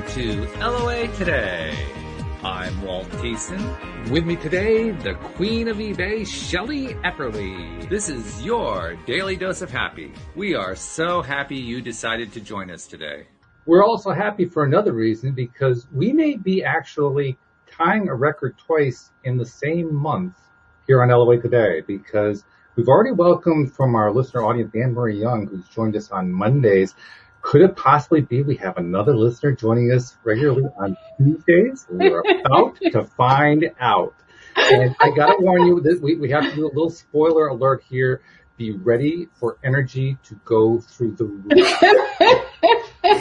welcome to LOA Today. I'm Walt Thiessen. With me today, the Queen of eBay, Shelley Epperly. This is your Daily Dose of Happy. We are so happy you decided to join us today. We're also happy for another reason, because we may be actually tying a record twice in the same month here on LOA Today, because we've already welcomed from our listener audience Anne Marie Young, who's joined us on Mondays. Could it possibly be we have another listener joining us regularly on Tuesdays? We're about to find out. And I got to warn you that we have to do a little spoiler alert here. Be ready for energy to go through the roof.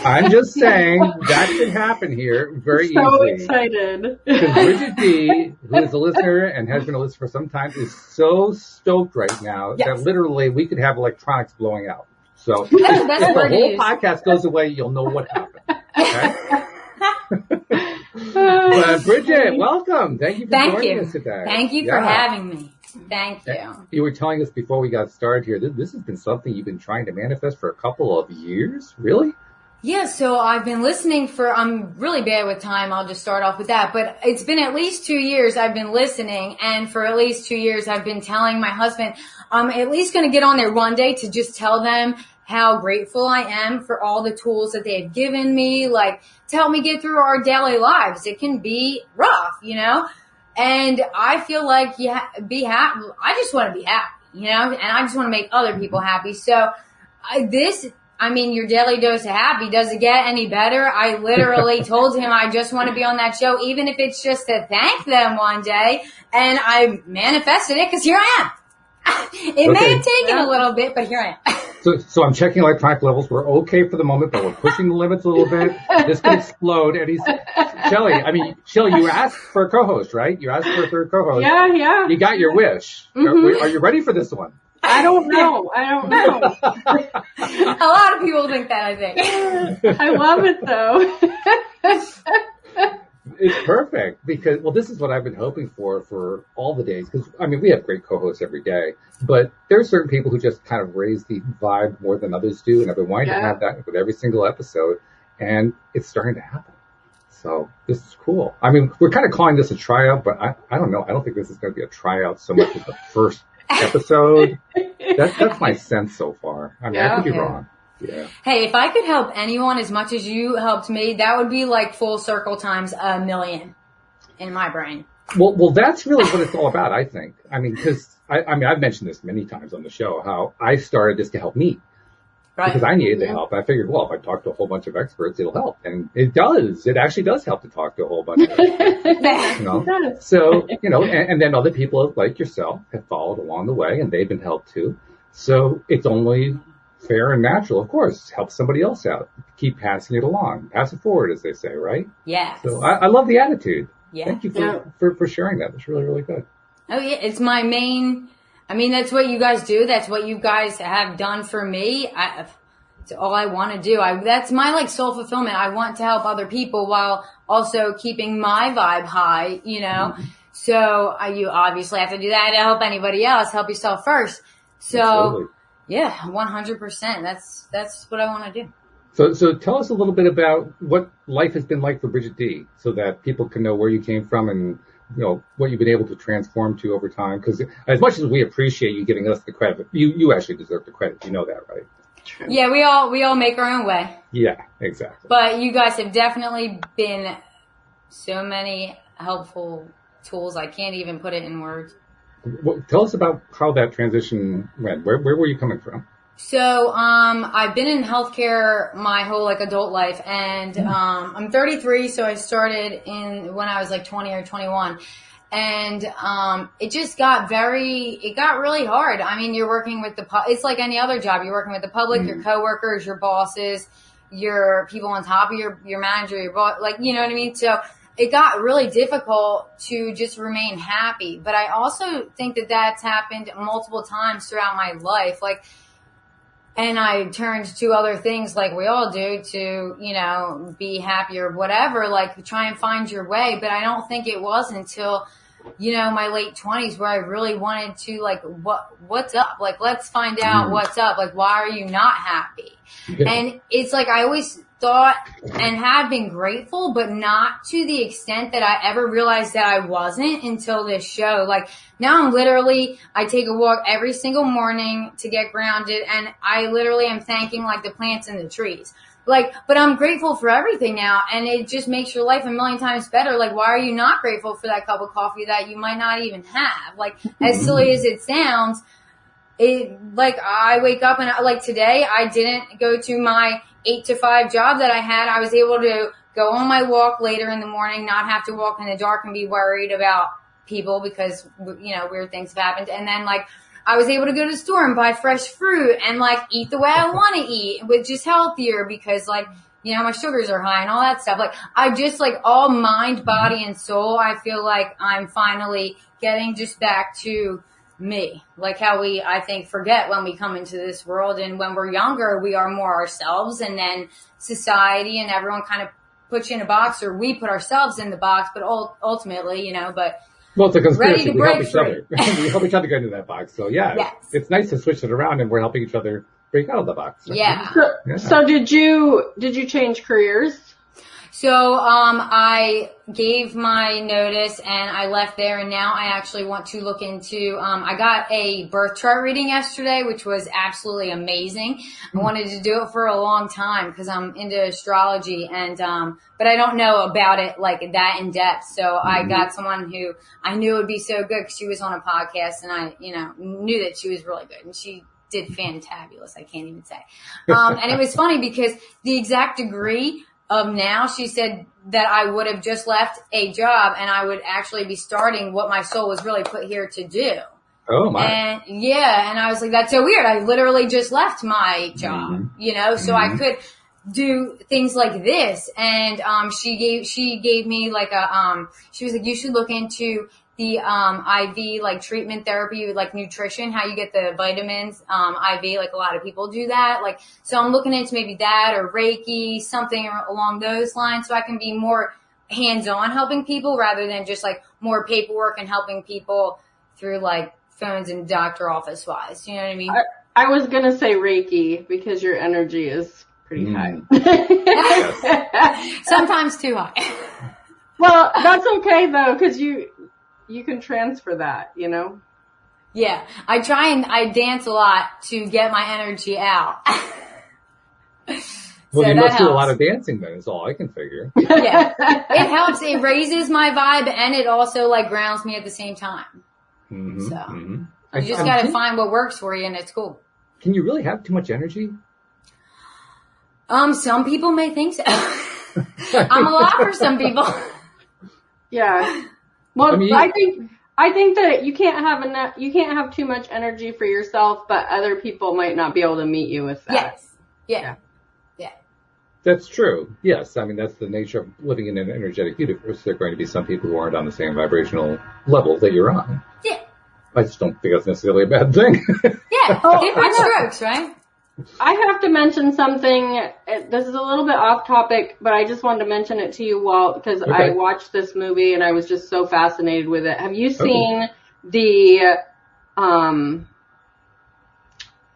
I'm just saying that could happen here very easily. So excited. Because Bridget D, who is a listener and has been a listener for some time, is so stoked right now that literally we could have electronics blowing out. So if the whole podcast goes away, you'll know what happened. Okay? But Bridget, welcome. Thank you for joining us today. Thank you for having me. Thank you. You were telling us before we got started here, this has been something you've been trying to manifest for a couple of years, really? Yeah, so I've been listening I'm really bad with time, I'll just start off with that, but it's been at least 2 years I've been listening, and for at least 2 years I've been telling my husband, I'm at least going to get on there one day to just tell them how grateful I am for all the tools that they've given me, like, to help me get through our daily lives. It can be rough, and I feel like be happy. I just want to be happy, and I just want to make other people happy. So your Daily Dose of Happy, does it get any better? I literally told him I just want to be on that show, even if it's just to thank them one day. And I manifested it because here I am. It may have taken a little bit, but here I am. So I'm checking electronic levels. We're okay for the moment, but we're pushing the limits a little bit. This could explode. And Shelley, you asked for a co-host, right? You asked for a third co-host. Yeah. You got your wish. Mm-hmm. Are you ready for this one? I don't know. A lot of people think that, I think. I love it, though. It's perfect because, this is what I've been hoping for all the days. Because, we have great co-hosts every day, but there are certain people who just kind of raise the vibe more than others do. And I've been wanting to have that with every single episode, and it's starting to happen. So this is cool. We're kind of calling this a tryout, but I don't know. I don't think this is going to be a tryout so much as the first episode. That's my sense so far. I could be wrong. Yeah. Hey, if I could help anyone as much as you helped me, that would be like full circle times 1,000,000 in my brain. Well, that's really what it's all about, I think. Because I've mentioned this many times on the show, how I started this to help me. Right. Because I needed the help. I figured, if I talk to a whole bunch of experts, it'll help. And it does. It actually does help to talk to a whole bunch of experts. So, and then other people like yourself have followed along the way, and they've been helped too. So it's only fair and natural, of course, help somebody else out. Keep passing it along. Pass it forward, as they say, right? Yeah. So I love the attitude. Yeah. Thank you for sharing that. It's really, really good. Oh, yeah. It's my main... that's what you guys do. That's what you guys have done for me. It's all I want to do. That's my soul fulfillment. I want to help other people while also keeping my vibe high, Mm-hmm. So you obviously have to do that to help anybody else. Help yourself first. So absolutely. Yeah, 100%. That's what I want to do. So tell us a little bit about what life has been like for Bridget D, so that people can know where you came from and what you've been able to transform to over time. Because as much as we appreciate you giving us the credit, you actually deserve the credit. You know that, right? True. Yeah, we all make our own way. Yeah, exactly. But you guys have definitely been so many helpful tools. I can't even put it in words. Well, tell us about how that transition went. Where were you coming from? So, I've been in healthcare my whole adult life, and I'm 33, so I started when I was 20 or 21. And it got really hard. You're working with it's like any other job. You're working with the public, your coworkers, your bosses, your people on top of your manager, your boss, you know what I mean? So it got really difficult to just remain happy. But I also think that that's happened multiple times throughout my life. And I turned to other things like we all do to, be happy or whatever, try and find your way. But I don't think it was until, my late 20s where I really wanted to what's up? Let's find out what's up. Why are you not happy? And it's I always thought and have been grateful, but not to the extent that I ever realized that I wasn't until this show. Like now I take a walk every single morning to get grounded, and I literally am thanking like the plants and the trees. Like, but I'm grateful for everything now, and it just makes your life a million times better. Like, why are you not grateful for that cup of coffee that you might not even have? Like, as silly as it sounds, like I wake up and like today I didn't go to my 8 to 5 job that I had. I was able to go on my walk later in the morning, not have to walk in the dark and be worried about people because, weird things have happened. And then like, I was able to go to the store and buy fresh fruit and like eat the way I want to eat, which is healthier because like, my sugars are high and all that stuff. Like I just like all mind, body and soul. I feel like I'm finally getting just back to me, like how we, I think, forget when we come into this world. And when we're younger, we are more ourselves, and then society and everyone kind of puts you in a box, or we put ourselves in the box, but ultimately, but well, it's a conspiracy. ready to We help break each free. other. We help each other get into that box. So yeah, Yes. it's nice to switch it around, and we're helping each other break out of the box. Yeah. So did you change careers? So, I gave my notice and I left there, and now I actually want to look into, I got a birth chart reading yesterday, which was absolutely amazing. I wanted to do it for a long time because I'm into astrology and, but I don't know about it like that in depth. So I got someone who I knew would be so good because she was on a podcast, and I, knew that she was really good, and she did fantabulous. I can't even say. And it was funny because the exact degree of now, she said that I would have just left a job and I would actually be starting what my soul was really put here to do. Oh my. And and I was like, that's so weird. I literally just left my job, so I could do things like this. And, she gave me like she was like, you should look into the, IV, like treatment therapy, like nutrition, how you get the vitamins, IV, like a lot of people do that. Like, so I'm looking into maybe that or Reiki, something along those lines, so I can be more hands-on helping people rather than just like more paperwork and helping people through like phones and doctor office wise. You know what I mean? I was going to say Reiki because your energy is pretty high. Sometimes too high. Well, that's okay though, because you can transfer that, Yeah, I try and I dance a lot to get my energy out. Well, So you that must do a helps. lot of dancing then, is all I can figure. Yeah, it helps. It raises my vibe, and it also like grounds me at the same time. Mm-hmm, So mm-hmm. you just got to find what works for you, and it's cool. Can you really have too much energy? Some people may think so. I'm a lot for some people. Yeah. Well, I mean, I think that you can't have too much energy for yourself, but other people might not be able to meet you with that. Yes. Yeah. That's true. Yes. I mean, that's the nature of living in an energetic universe. There are going to be some people who aren't on the same vibrational level that you're on. Yeah. I just don't think that's necessarily a bad thing. Yeah. Different strokes, right? I have to mention something. This is a little bit off topic, but I just wanted to mention it to you, Walt, because Okay. I watched this movie and I was just so fascinated with it. Have you seen the,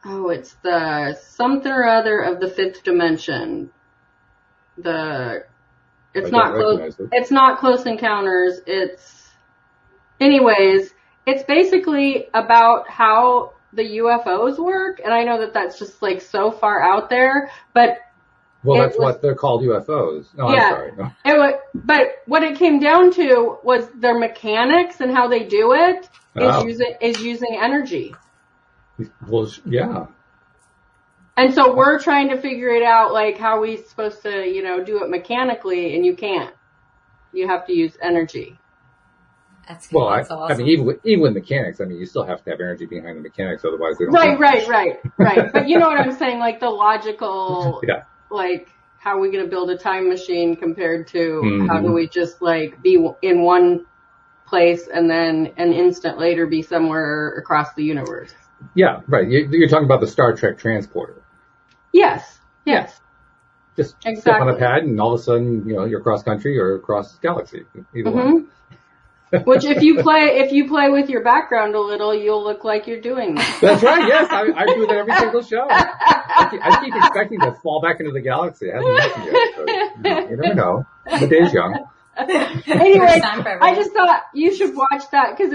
it's the something or other of the fifth dimension? It's I not don't close. recognize it. It's not Close Encounters. Anyways, it's basically about how the UFOs work, and I know that that's just like so far out there, but Well, It that's was- what they're called, UFOs. No, Yeah. I'm sorry. No. but what it came down to was their mechanics and how they do it Oh. is using energy. Well, yeah. And so we're trying to figure it out, like how we supposed to, do it mechanically, and you can't. You have to use energy. That's good. Well, That's I awesome. mean, even with mechanics, I mean, you still have to have energy behind the mechanics, otherwise they don't. Right. work. But you know what I'm saying? Like the logical, Yeah. like how are we going to build a time machine compared to Mhm. how do we just like be in one place and then an instant later be somewhere across the universe? Yeah, right. You're talking about the Star Trek transporter. Yes. Just step on Exactly. a pad and all of a sudden, you're across country or across galaxy. Either one. Mm-hmm. Which if you play with your background a little, you'll look like you're doing that. That's right. Yes, I do that every single show. I keep expecting to fall back into the galaxy. It hasn't happened yet. So, you never know. The day's young. Anyway, I just thought you should watch that because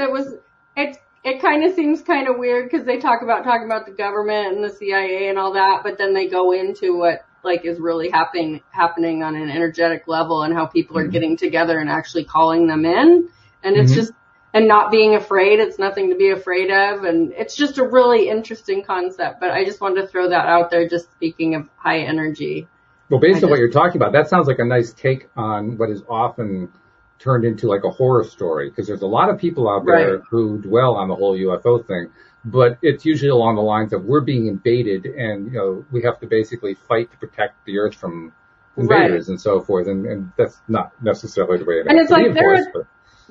it kind of seems kind of weird because they talking about the government and the CIA and all that, but then they go into what like is really happening on an energetic level and how people are getting together and actually calling them in. And it's just, and not being afraid. It's nothing to be afraid of. And it's just a really interesting concept. But I just wanted to throw that out there, just speaking of high energy. Well, based on what you're talking about, that sounds like a nice take on what is often turned into like a horror story. Because there's a lot of people out there who dwell on the whole UFO thing. But it's usually along the lines of we're being invaded and, we have to basically fight to protect the Earth from invaders and so forth. And that's not necessarily the way it is. And it's like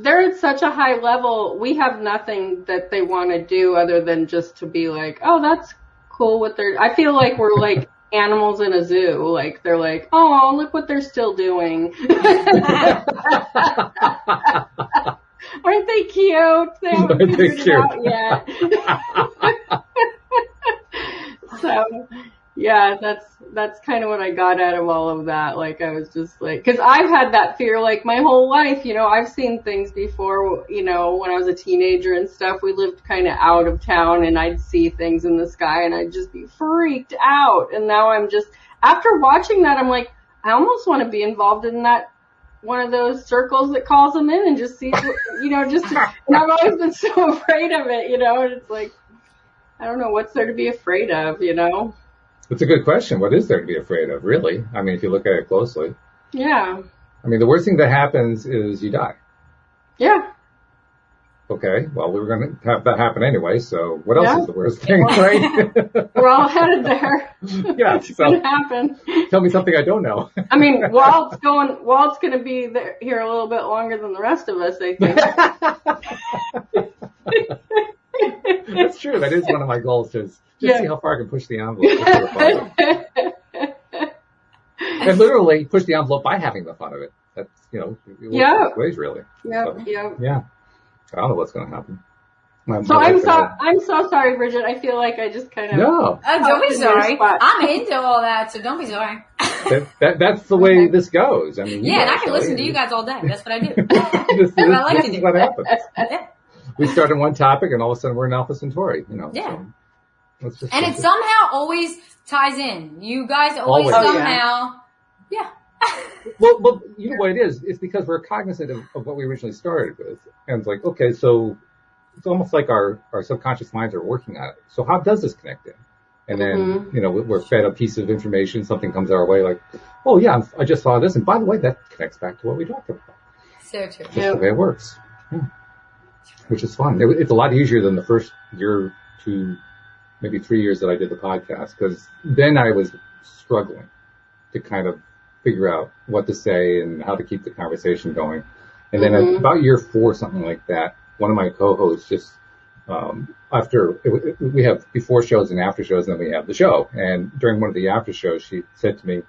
they're at such a high level, we have nothing that they want to do other than just to be like, oh, that's cool what they're, I feel like we're like animals in a zoo. Like, they're like, oh, look what they're still doing. Aren't they cute? They haven't figured it out yet. So, yeah, that's kind of what I got out of all of that. Like, I was just like, cause I've had that fear like my whole life, I've seen things before, when I was a teenager and stuff. We lived kind of out of town and I'd see things in the sky and I'd just be freaked out. And now I'm just, after watching that, I'm like, I almost want to be involved in that, one of those circles that calls them in and just see, and I've always been so afraid of it, and it's like, I don't know, what's there to be afraid of, That's a good question. What is there to be afraid of, really? I mean, if you look at it closely. Yeah. I mean, the worst thing that happens is you die. Yeah. Okay. Well, we were going to have that happen anyway, so what else is the worst thing, right? We're all headed there. Yeah. It's going to happen. Tell me something I don't know. I mean, Walt's going to be here a little bit longer than the rest of us, I think. That's true. That is one of my goals, to just see how far I can push the envelope. And literally push the envelope by having the fun of it. That's, it works both ways, really. Yeah. Yeah. I don't know what's going to happen. I'm so sorry, Bridget. I feel like I just kind of. No. Don't be sorry. I'm into all that, so don't be sorry. That's the way this goes. I mean, and I can listen to you guys all day. That's what I do. This is what happens. We start on one topic, and all of a sudden we're in Alpha Centauri. Yeah. So and it somehow always ties in. You guys always somehow. Yeah. Well, you know what it is? It's because we're cognizant of what we originally started with. And it's like, okay, so it's almost like our subconscious minds are working on it. So how does this connect in? And then, we're fed a piece of information, something comes our way like, oh yeah, I just saw this. And by the way, that connects back to what we talked about. So true. That's the way it works. Yeah. Which is fun. It's a lot easier than the first year, 2, maybe 3 years that I did the podcast, because then I was struggling to kind of figure out what to say and how to keep the conversation going. And then about year 4, something like that, one of my co-hosts just, we have before shows and after shows, and then we have the show. And during one of the after shows, she said to me,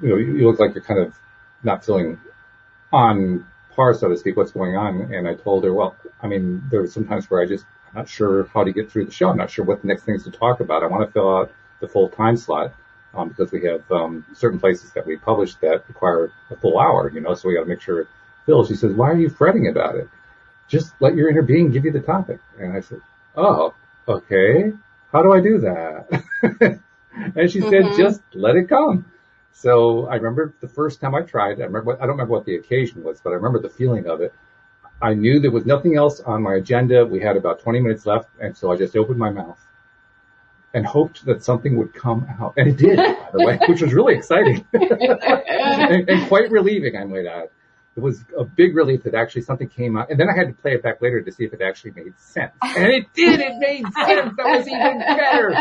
you look like you're kind of not feeling on par, so to speak, what's going on. And I told her, well, I mean, there were some times where I'm not sure how to get through the show. I'm not sure what the next thing is to talk about. I want to fill out the full time slot. Because we have certain places that we publish that require a full hour, so we got to make sure it fills. She says, why are you fretting about it? Just let your inner being give you the topic. And I said, oh, okay. How do I do that? And she said, just let it come. So I remember the first time I tried, I don't remember what the occasion was, but I remember the feeling of it. I knew there was nothing else on my agenda. We had about 20 minutes left. And so I just opened my mouth and hoped that something would come out. And it did, by the way, which was really exciting and quite relieving, I might add. It was a big relief that actually something came out. And then I had to play it back later to see if it actually made sense. And it did. It made sense. That was even better.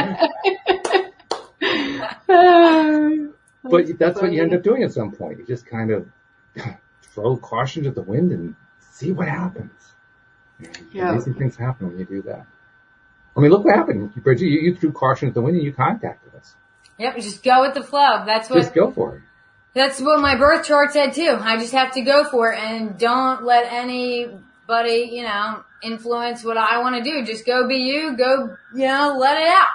But that's what you end up doing at some point. You just kind of throw caution to the wind and see what happens. Amazing things happen when you do that. I mean, look what happened, Bridget. You threw caution at the wind and you contacted us. Yep, just go with the flow. That's what. Just go for it. That's what my birth chart said too. I just have to go for it and don't let anybody, influence what I want to do. Just go be you. Go, let it out.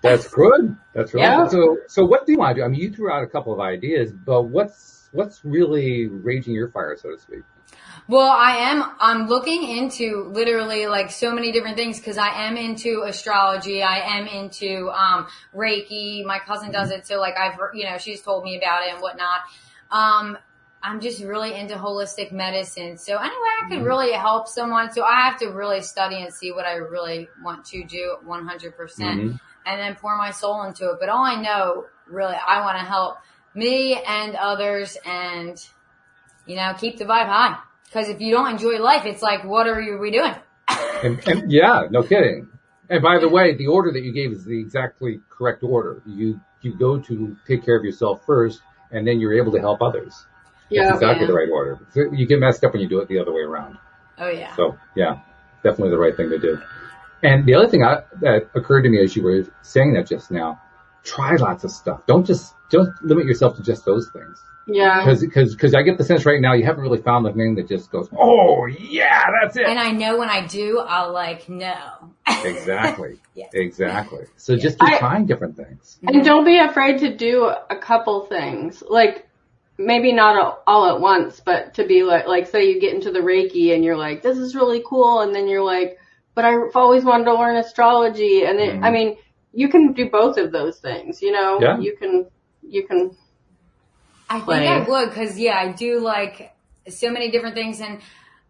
That's good. That's right. Yeah. So what do you want to do? I mean, you threw out a couple of ideas, but what's really raging your fire, so to speak? Well, I'm looking into literally like so many different things because I am into astrology. I am into, Reiki. My cousin does it. So like she's told me about it and whatnot. I'm just really into holistic medicine. So anyway, I could really help someone. So I have to really study and see what I really want to do 100%. And then pour my soul into it. But all I know, really, I want to help me and others and, keep the vibe high. Because if you don't enjoy life, it's like, what are we doing? and yeah, no kidding. And by the way, the order that you gave is the exactly correct order. You go to take care of yourself first, and then you're able to help others. That's exactly the right order. You get messed up when you do it the other way around. Oh, yeah. So, yeah, definitely the right thing to do. And the other thing that occurred to me as you were saying that just now, try lots of stuff. Don't limit yourself to just those things. Yeah. Because I get the sense right now you haven't really found the thing that just goes, oh, yeah, that's it. And I know when I do, I'll no. Exactly. Yeah. Exactly. So just keep trying different things. And don't be afraid to do a couple things. Like, maybe not all at once, but to be like say you get into the Reiki and you're like, this is really cool. And then you're like, but I've always wanted to learn astrology. And then, I mean, you can do both of those things, Yeah. You can. I think I would because, I do like so many different things. And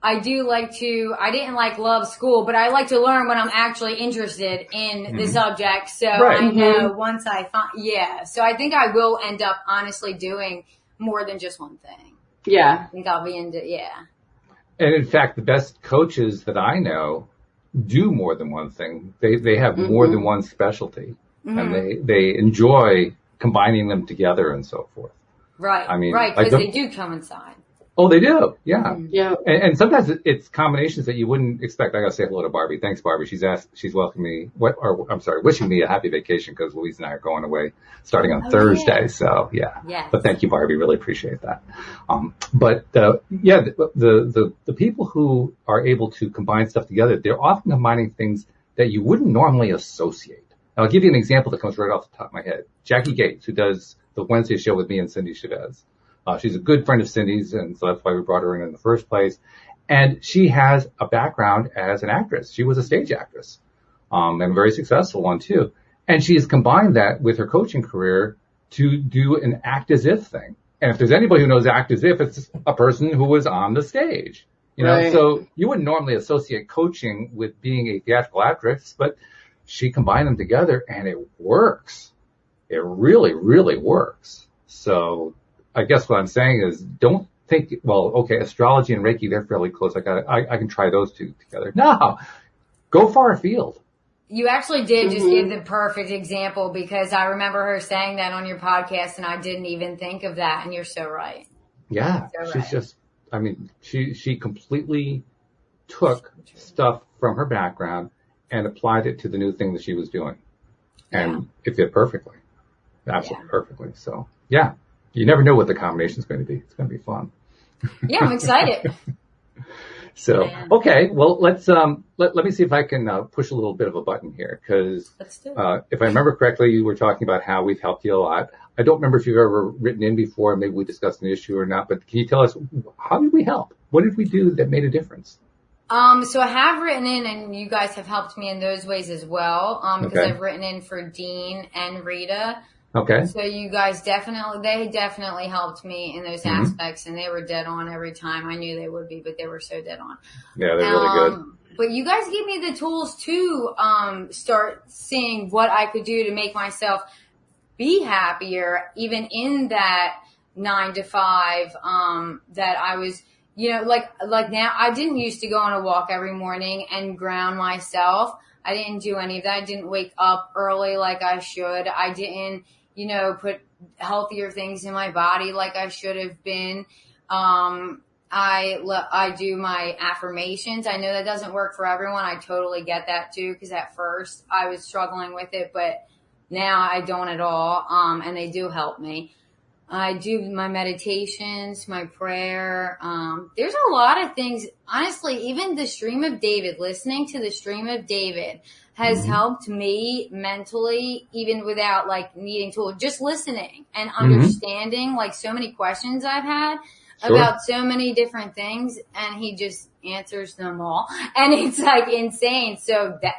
I do like I didn't love school, but I like to learn when I'm actually interested in the subject. So I know once I find, so I think I will end up honestly doing more than just one thing. Yeah. I think I'll be into, And in fact, the best coaches that I know do more than one thing. They have more than one specialty, and they enjoy combining them together and so forth. Right. I mean, because they do coincide. Oh, they do. Yeah. Yeah. And sometimes it's combinations that you wouldn't expect. I gotta say hello to Barbie. Thanks, Barbie. She's welcoming me, wishing me a happy vacation because Louise and I are going away starting on Thursday. Yeah. So yeah. Yes. But thank you, Barbie. Really appreciate that. The people who are able to combine stuff together, they're often combining things that you wouldn't normally associate. And I'll give you an example that comes right off the top of my head. Jackie Gates, who does the Wednesday show with me and Cindy Chavez. She's a good friend of Cindy's, and so that's why we brought her in the first place. And she has a background as an actress. She was a stage actress, and a very successful one too. And she has combined that with her coaching career to do an act as if thing. And if there's anybody who knows act as if, it's a person who was on the stage. So you wouldn't normally associate coaching with being a theatrical actress, but she combined them together and it works. It really, really works. So I guess what I'm saying is don't think, astrology and Reiki, they're fairly close. I can try those two together. No, go far afield. You actually did just give the perfect example because I remember her saying that on your podcast and I didn't even think of that. And you're so right. Yeah. She's just, she completely took stuff from her background and applied it to the new thing that she was doing. And it fit perfectly. Absolutely perfectly. So yeah. You never know what the combination is going to be. It's going to be fun. Yeah, I'm excited. So, okay, well, let's let me see if I can push a little bit of a button here because if I remember correctly, you were talking about how we've helped you a lot. I don't remember if you've ever written in before. Maybe we discussed an issue or not, but can you tell us how did we help? What did we do that made a difference? So I have written in, and you guys have helped me in those ways as well. Because I've written in for Dean and Rita. Okay. So you guys definitely helped me in those aspects, and they were dead on every time. I knew they would be, but they were so dead on. Yeah, they're really good. But you guys gave me the tools to start seeing what I could do to make myself be happier, even in that 9 to 5 that I was, like now. I didn't used to go on a walk every morning and ground myself. I didn't do any of that. I didn't wake up early like I should. I didn't, put healthier things in my body like I should have been. I do my affirmations. I know that doesn't work for everyone. I totally get that too, because at first I was struggling with it, but now I don't at all. And they do help me. I do my meditations, my prayer. There's a lot of things. Honestly, even the Stream of David, listening to the Stream of David has helped me mentally, even without like needing to, just listening and understanding like so many questions I've had about so many different things, and he just answers them all. And it's like insane. So that,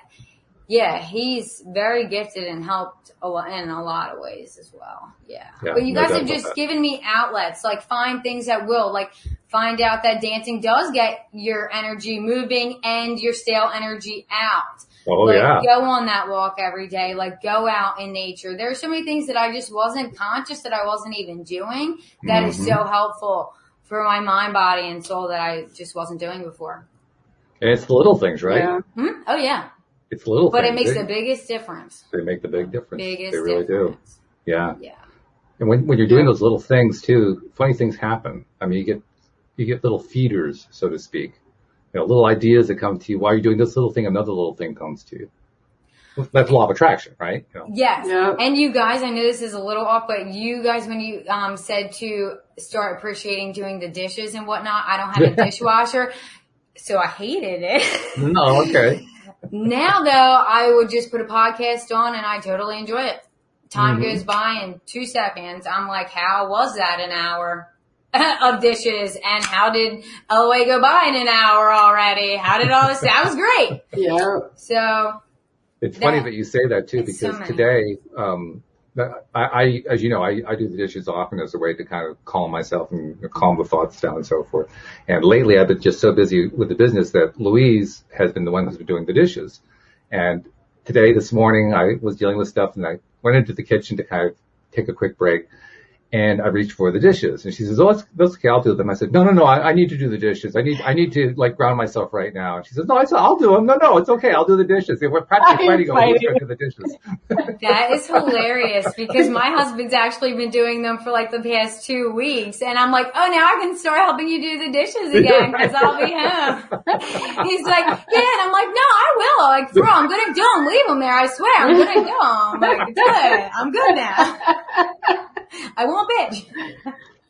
yeah, he's very gifted and helped a lot in a lot of ways as well. Yeah. But you guys have just given me outlets, like find things that will, like find out that dancing does get your energy moving and your stale energy out. Oh, like, yeah. Go on that walk every day. Like go out in nature. There are so many things that I just wasn't conscious that I wasn't even doing that is so helpful for my mind, body, and soul that I just wasn't doing before. And it's the little things, right? Yeah. Mm-hmm. Oh, yeah. It's little but things. It makes the biggest difference. They make the big difference. Biggest they really difference. do. Yeah. Yeah. And when you're doing those little things too, funny things happen. I mean, you get little feeders, so to speak. You know, little ideas that come to you while you're doing this little thing, another little thing comes to you. That's law of attraction, right? You know? Yes. Yeah. And you guys, I know this is a little off, but you guys, when you said to start appreciating doing the dishes and whatnot, I don't have a dishwasher, so I hated it. No, okay. Now, though, I would just put a podcast on and I totally enjoy it. Time goes by in 2 seconds. I'm like, how was that an hour of dishes? And how did LOA go by in an hour already? How did all this? That was great. Yeah. So it's funny that you say that too, because so today, I, as you know, I do the dishes often as a way to kind of calm myself and calm the thoughts down and so forth. And lately I've been just so busy with the business that Louise has been the one who's been doing the dishes. And today, this morning, I was dealing with stuff and I went into the kitchen to kind of take a quick break. And I reached for the dishes and she says, oh, that's okay. I'll do them. I said, no, I need to do the dishes. I need to like ground myself right now. And she says, no, I'll do them. No, it's okay. I'll do the dishes. We're practically fighting over who's going to do the dishes. That is hilarious because my husband's actually been doing them for like the past 2 weeks. And I'm like, oh, now I can start helping you do the dishes again because I'll be home. He's like, yeah. And I'm like, no, I will. Like, bro, I'm going to do them. Leave them there. I swear. I'm going to do them. I'm like, good. I'm good now. I won't bitch.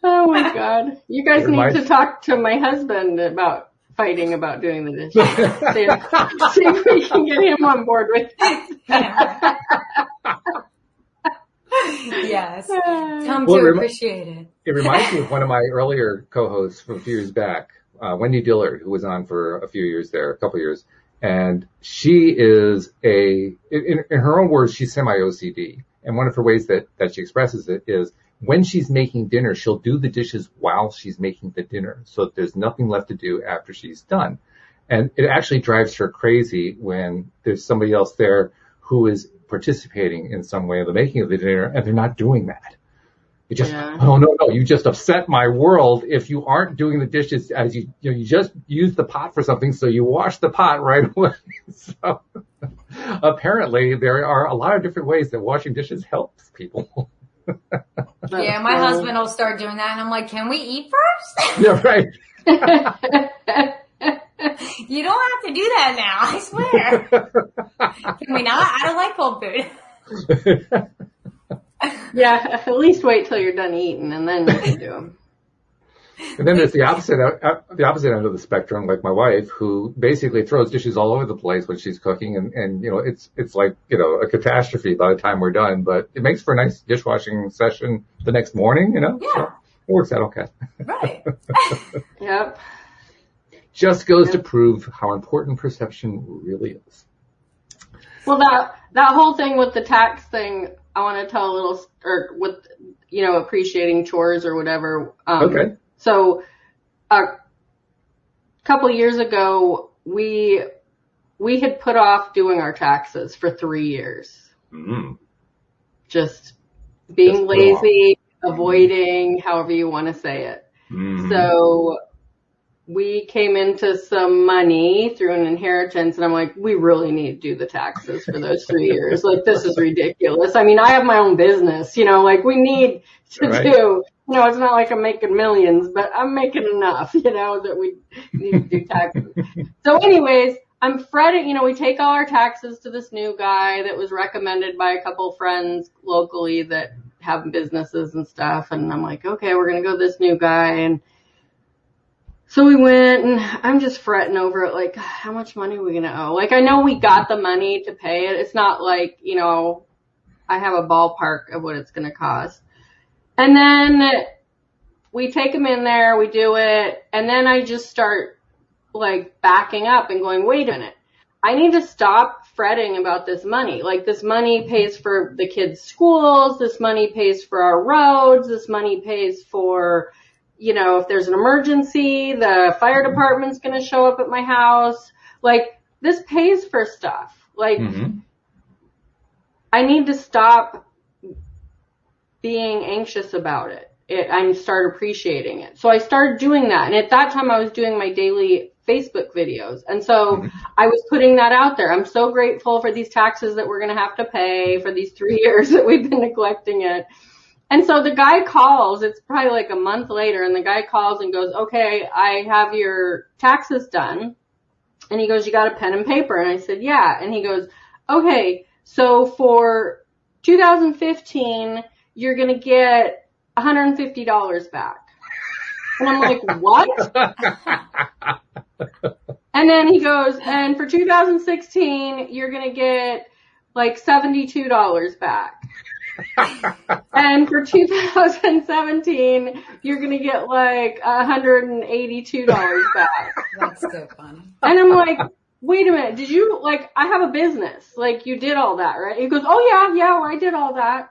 Oh my God. You guys need to talk to my husband about fighting about doing the dishes. See if we can get him on board with it. Yes. Come to appreciate it. It reminds me of one of my earlier co-hosts from a few years back, Wendy Dillard, who was on for a few years there, a couple of years. And she is in her own words, she's semi-OCD. And one of her ways that she expresses it is when she's making dinner, she'll do the dishes while she's making the dinner. So that there's nothing left to do after she's done. And it actually drives her crazy when there's somebody else there who is participating in some way in the making of the dinner and they're not doing that. You just, oh no, you just upset my world if you aren't doing the dishes as you just use the pot for something, so you wash the pot right away. So apparently there are a lot of different ways that washing dishes helps people. Yeah, my husband will start doing that and I'm like, can we eat first? Yeah, right. You don't have to do that now, I swear. Can we not? I don't like cold food. Yeah, at least wait till you're done eating and then you can do them. And then there's the opposite end of the spectrum, like my wife, who basically throws dishes all over the place when she's cooking, and you know, it's like, you know, a catastrophe by the time we're done, but it makes for a nice dishwashing session the next morning, you know? Yeah. So it works out okay. Right. Yep. Just goes to prove how important perception really is. Well, that whole thing with the tax thing, I want to tell a little, or with, you know, appreciating chores or whatever. Okay. So a couple of years ago, we had put off doing our taxes for 3 years. Mm-hmm. Just being lazy, avoiding, however you want to say it. Mm-hmm. So we came into some money through an inheritance, and I'm like, we really need to do the taxes for those 3 years. Like, this is ridiculous. I mean, I have my own business, you know, like we need to do, you know, it's not like I'm making millions, but I'm making enough, you know, that we need to do taxes. So anyways, I'm fretting, you know, we take all our taxes to this new guy that was recommended by a couple of friends locally that have businesses and stuff. And I'm like, okay, we're going to go to this new guy. And so we went, and I'm just fretting over it. Like, how much money are we going to owe? Like, I know we got the money to pay it. It's not like, you know, I have a ballpark of what it's going to cost. And then we take him in there, we do it. And then I just start like backing up and going, wait a minute. I need to stop fretting about this money. Like, this money pays for the kids' schools. This money pays for our roads. This money pays for, you know, if there's an emergency, the fire department's going to show up at my house. Like, this pays for stuff. Like, I need to stop being anxious about it. I start appreciating it. So I started doing that. And at that time I was doing my daily Facebook videos. And so I was putting that out there. I'm so grateful for these taxes that we're going to have to pay for these 3 years that we've been neglecting it. And so the guy calls, it's probably like a month later, and the guy calls and goes, okay, I have your taxes done. And he goes, you got a pen and paper? And I said, yeah. And he goes, okay, so for 2015, you're going to get $150 back. And I'm like, what? And then he goes, and for 2016, you're going to get like $72 back. And for 2017, you're going to get like $182 back. That's so funny. And I'm like, wait a minute, did you, like, I have a business. Like, you did all that, right? He goes, oh yeah, well, I did all that.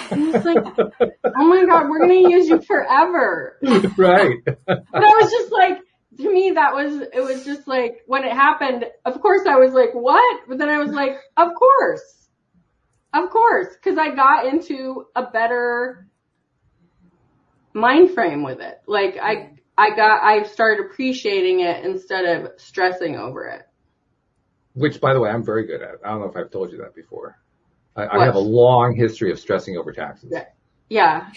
And it's like, oh my God, we're going to use you forever. Right. But I was just like, to me, it was just like, when it happened, of course I was like, what? But then I was like, of course. Cause I got into a better mind frame with it. Like, I started appreciating it instead of stressing over it. Which, by the way, I'm very good at. I don't know if I've told you that before. I have a long history of stressing over taxes. Yeah.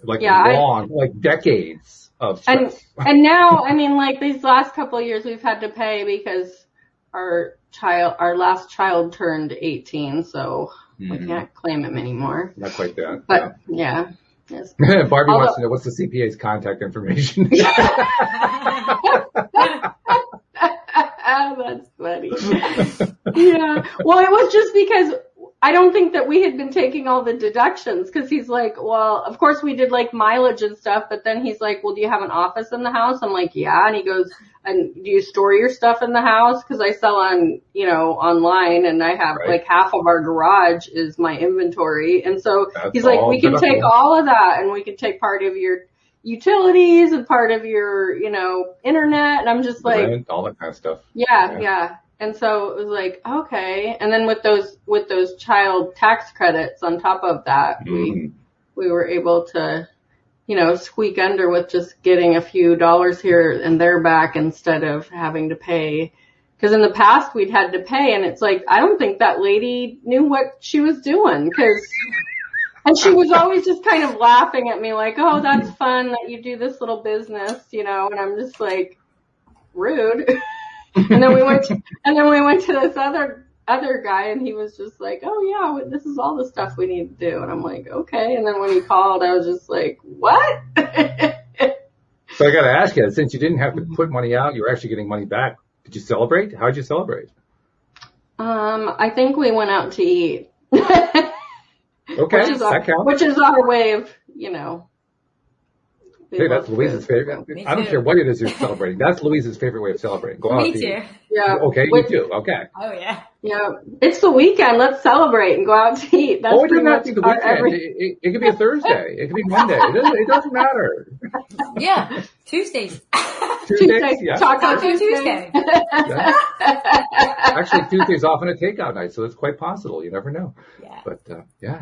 Like yeah, like decades of stress. And now, I mean, like, these last couple of years we've had to pay because our last child turned 18, so we can't claim him anymore. Not quite that. But yeah. Yes. Barbie wants to know, what's the CPA's contact information? That's funny. Yeah. Well, it was just because I don't think that we had been taking all the deductions, because he's like, well, of course we did like mileage and stuff, but then he's like, well, do you have an office in the house? I'm like, yeah. And he goes, and do you store your stuff in the house? Because I sell on, online, and I have like half of our garage is my inventory. And so he's like, we can take all of that, and we can take part of your utilities and part of your, internet. And I'm just like, rent, all that kind of stuff. Yeah. And so it was like, okay. And then with those child tax credits on top of that, we were able to, squeak under with just getting a few dollars here and there back instead of having to pay. Because in the past we'd had to pay, and it's like, I don't think that lady knew what she was doing, and she was always just kind of laughing at me like, oh, that's fun that you do this little business, and I'm just like, rude. And then we went to this other guy, and he was just like, oh yeah, this is all the stuff we need to do. And I'm like, okay. And then when he called, I was just like, what? So I got to ask you, since you didn't have to put money out, you were actually getting money back. Did you celebrate? How'd you celebrate? I think we went out to eat. Okay, that counts. Which is our way of, Hey, that's Louise's favorite. I don't care what it is you're celebrating. That's Louise's favorite way of celebrating. Go out to eat. Yeah. Okay, you too. Okay. Oh yeah. Yeah. It's the weekend. Let's celebrate and go out to eat. That's it doesn't have to be the weekend. It could be a Thursday. It could be Monday. It doesn't matter. Yeah. Tuesdays. Tuesdays, yeah. Taco Tuesday. Yeah. Actually, Tuesday's often a takeout night, so it's quite possible. You never know. Yeah. But, yeah.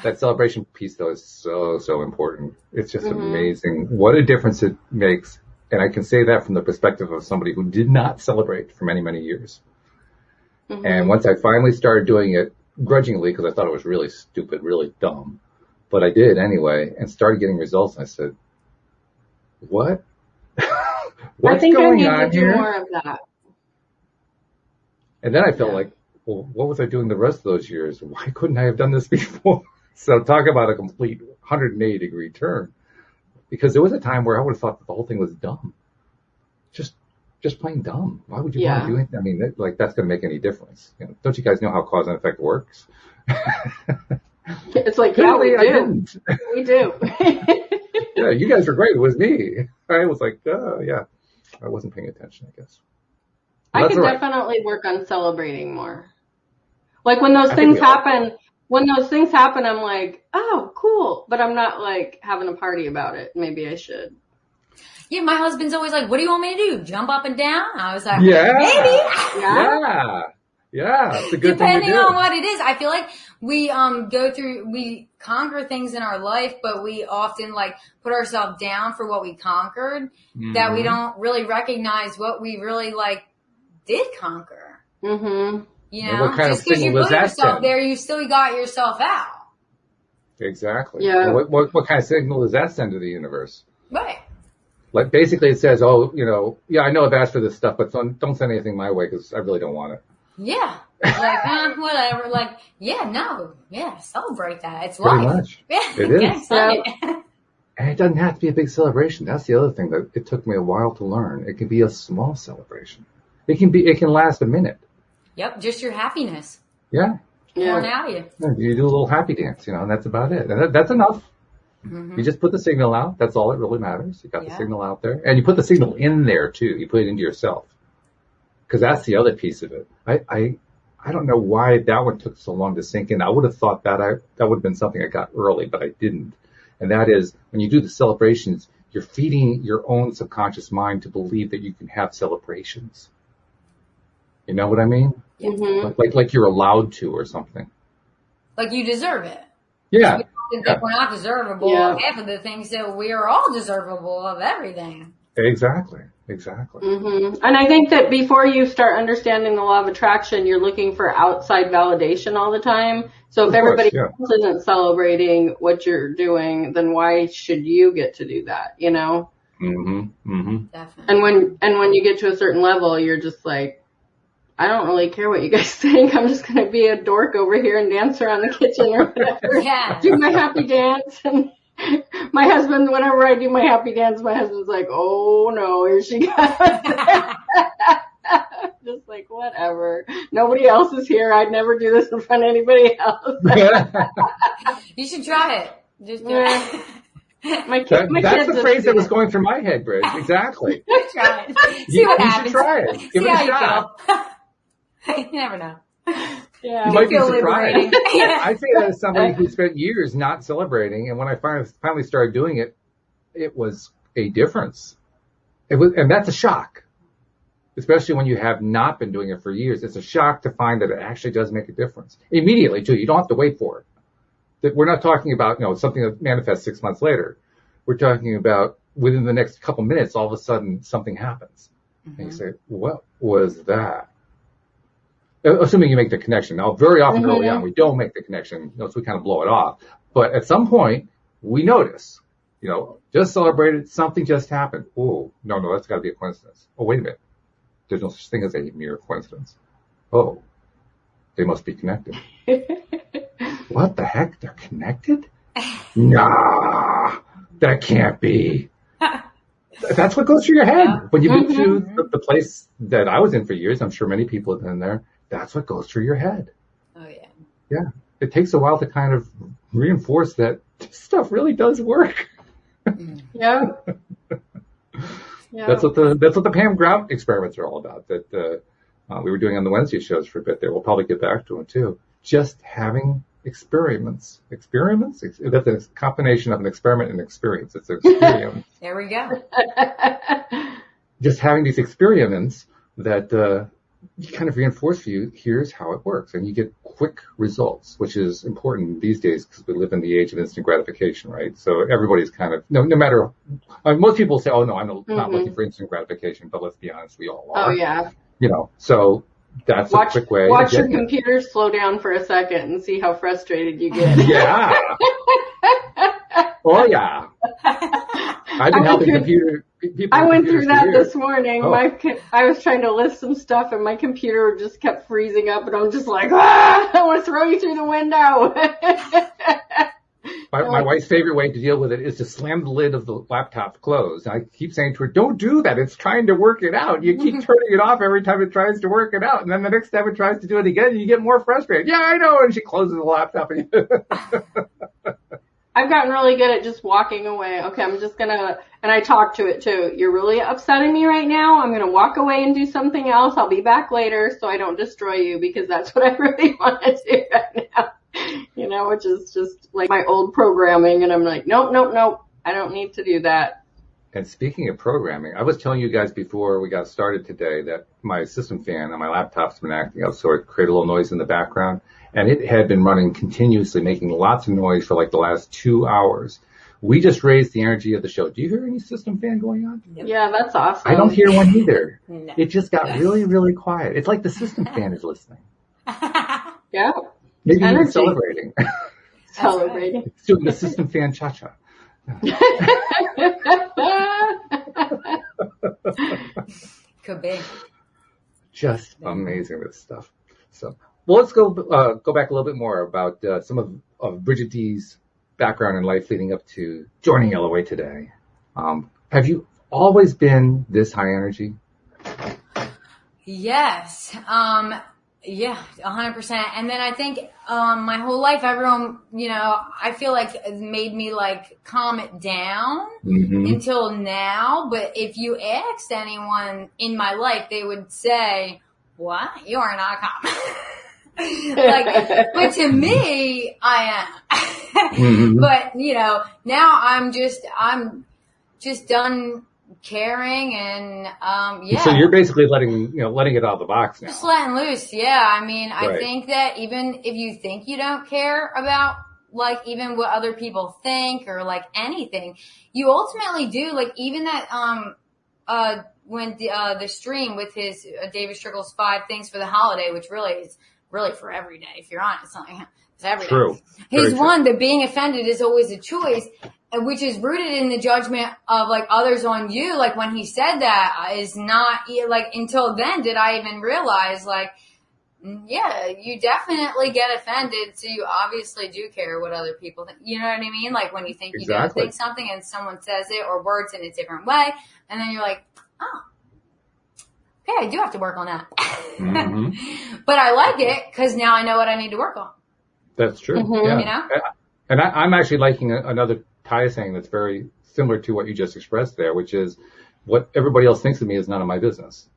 That celebration piece, though, is so important. It's just amazing what a difference it makes. And I can say that from the perspective of somebody who did not celebrate for many, many years. And once I finally started doing it grudgingly, because I thought it was really stupid, really dumb, but I did anyway, and started getting results, and I said, what? What's going on here? I need to do more of that. And then I felt like, well, what was I doing the rest of those years? Why couldn't I have done this before? So talk about a complete 180-degree turn. Because there was a time where I would have thought that the whole thing was dumb. Just plain dumb. Why would you want to do anything? I mean, that's going to make any difference. Don't you guys know how cause and effect works? It's like, yeah, we do. We do. Yeah, you guys are great. It was me. I was like, yeah, I wasn't paying attention, I guess. But I could definitely work on celebrating more. Like when those things happen, I'm like, oh, cool. But I'm not like having a party about it. Maybe I should. Yeah, my husband's always like, what do you want me to do? Jump up and down? I was like, yeah, maybe. Yeah. It's a good Depending thing to do. on what it is. I feel like we conquer things in our life, but we often like put ourselves down for what we conquered, that we don't really recognize what we really like did conquer. Mm-hmm. You know, just because you put yourself there, you still got yourself out. Exactly. Yeah. What kind of signal does that send to the universe? Right. Like basically it says, oh, yeah, I know I've asked for this stuff, but don't send anything my way because I really don't want it. Yeah. Like, whatever. Like, yeah, celebrate that. It's pretty life. Much. Yeah. It is. Yeah. And it doesn't have to be a big celebration. That's the other thing that it took me a while to learn. It can be a small celebration. It can last a minute. Yep. Just your happiness. Yeah. Pouring out of you. You do a little happy dance, and that's about it. And that's enough. Mm-hmm. You just put the signal out. That's all that really matters. You got the signal out there. And you put the signal in there, too. You put it into yourself. Because that's the other piece of it. I don't know why that one took so long to sink in. I would have thought that would have been something I got early, but I didn't. And that is, when you do the celebrations, you're feeding your own subconscious mind to believe that you can have celebrations. You know what I mean? Mm-hmm. Like you're allowed to or something. Like you deserve it. Yeah. That we're not deservable of half of the things, that we are all deservable of everything. Exactly. Mm-hmm. And I think that before you start understanding the law of attraction, you're looking for outside validation all the time. So if everybody else isn't celebrating what you're doing, then why should you get to do that? Mm-hmm. Mm-hmm. Definitely. And when you get to a certain level, you're just like, I don't really care what you guys think. I'm just going to be a dork over here and dance around the kitchen or whatever. Yeah. Do my happy dance. And my husband, whenever I do my happy dance, my husband's like, oh no, here she goes. Just like, whatever. Nobody else is here. I'd never do this in front of anybody else. You should try it. Just do it. That's the phrase that was going through my head, Bridget. Exactly. Try it. See what happens. You should try it. Give it a shot. You never know. Yeah. You might be surprised. I say that as somebody who spent years not celebrating, and when I finally started doing it, it was a difference. And that's a shock. Especially when you have not been doing it for years. It's a shock to find that it actually does make a difference. Immediately, too. You don't have to wait for it. That we're not talking about, something that manifests 6 months later. We're talking about within the next couple minutes, all of a sudden something happens. Mm-hmm. And you say, what was that? Assuming you make the connection. Now, very often early on, we don't make the connection, so we kind of blow it off. But at some point, we notice, just celebrated, something just happened. Oh, no, that's got to be a coincidence. Oh, wait a minute. There's no such thing as a mere coincidence. Oh, they must be connected. What the heck? They're connected? Nah, that can't be. That's what goes through your head. When you move to the place that I was in for years, I'm sure many people have been there, that's what goes through your head. Oh, yeah. Yeah. It takes a while to kind of reinforce that this stuff really does work. Yeah. That's what the Pam Grout experiments are all about, that we were doing on the Wednesday shows for a bit there. We'll probably get back to it, too. Just having experiments. Experiments? That's a combination of an experiment and experience. It's an experience. There we go. Just having these experiments that you kind of reinforce for you, here's how it works. And you get quick results, which is important these days because we live in the age of instant gratification, right? So everybody's kind of, no matter, most people say, oh, no, I'm not looking for instant gratification, but let's be honest, we all are. Oh, yeah. So that's a quick way. Watch your computer slow down for a second and see how frustrated you get. Yeah. Oh, yeah. I've been helping the computer. I went through that this morning. Oh. I was trying to list some stuff and my computer just kept freezing up and I'm just like, I want to throw you through the window. My wife's favorite way to deal with it is to slam the lid of the laptop closed. I keep saying to her, don't do that. It's trying to work it out. You keep turning it off every time it tries to work it out. And then the next time it tries to do it again, you get more frustrated. Yeah, I know. And she closes the laptop. I've gotten really good at just walking away. Okay, I'm just and I talk to it too. You're really upsetting me right now. I'm going to walk away and do something else. I'll be back later so I don't destroy you because that's what I really want to do right now. Which is just like my old programming. And I'm like, nope. I don't need to do that. And speaking of programming, I was telling you guys before we got started today that my system fan on my laptop's been acting up, so it created a little noise in the background. And it had been running continuously, making lots of noise for like the last 2 hours. We just raised the energy of the show. Do you hear any system fan going on? Yeah, that's awesome. I don't hear one either. No. It just got really, really quiet. It's like the system fan is listening. Yeah. Maybe even celebrating. Celebrating. It's doing the system fan cha-cha. Could be. Just amazing, this stuff. So, well, let's go back a little bit more about some of Bridget D's background in life leading up to joining LOA today. Have you always been this high energy? Yes. Yeah, 100%. And then I think, my whole life, everyone, I feel like made me like calm it down until now. But if you asked anyone in my life, they would say, what? You are not calm. But to me, I am. But, now I'm just done caring and, yeah. So you're basically letting it out of the box now. Just letting loose. Yeah. I mean, I think that even if you think you don't care about like even what other people think or like anything, you ultimately do. Like even that, when the stream with his David Strickle's 5 things for the holiday, which really is really for every day, if you're honest, it's every True. day. His one, the being offended is always a choice, which is rooted in the judgment of like others on you. Like when he said that is not like until then did I even realize like, yeah, you definitely get offended. So you obviously do care what other people think. You know what I mean? Like when you think you don't think something and someone says it or words in a different way. And then you're like, oh, okay, I do have to work on that. But I like it because now I know what I need to work on. That's true. Yeah. And I'm actually liking another Ty saying that's very similar to what you just expressed there, which is what everybody else thinks of me is none of my business.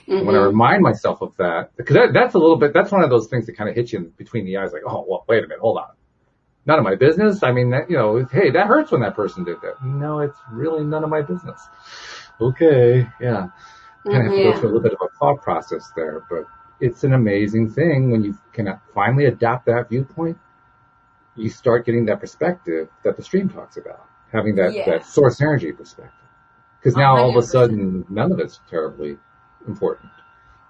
And when I remind myself of that, because that's one of those things that kind of hit you between the eyes, like, oh, well, wait a minute, hold on. None of my business. I mean, that, hey, that hurts when that person did that. No, it's really none of my business. Okay. Yeah. Kind of have to go through a little bit of a thought process there, but it's an amazing thing when you can finally adopt that viewpoint. You start getting that perspective that the stream talks about, having that source energy perspective. Because now all of a sudden, none of it's terribly important.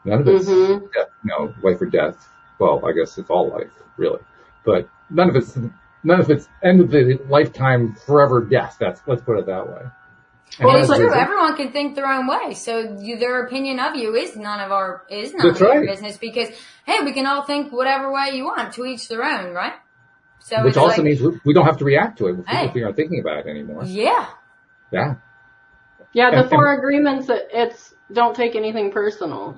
None of it's life or death. Well, I guess it's all life, really. But none of it's end of the lifetime, forever death. Let's put it that way. Well, it's true. Everyone can think their own way. So their opinion of you is none of your business because, hey, we can all think whatever way you want, to each their own, right? So which also means we don't have to react to it if we aren't thinking about it anymore. Yeah. Yeah. Yeah, the 4 agreements, it's don't take anything personal.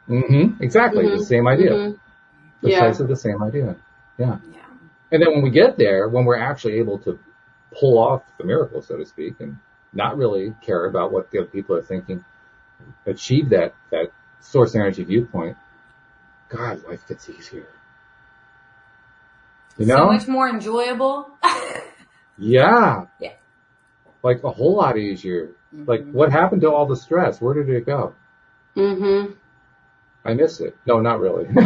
Exactly. The same idea. Precisely the same idea. Yeah. And then when we get there, when we're actually able to pull off the miracle, so to speak, and not really care about what the other people are thinking, achieve that source energy viewpoint, God, life gets easier. So much more enjoyable. Yeah. Like a whole lot easier. Like what happened to all the stress? Where did it go? I miss it. No, not really. No,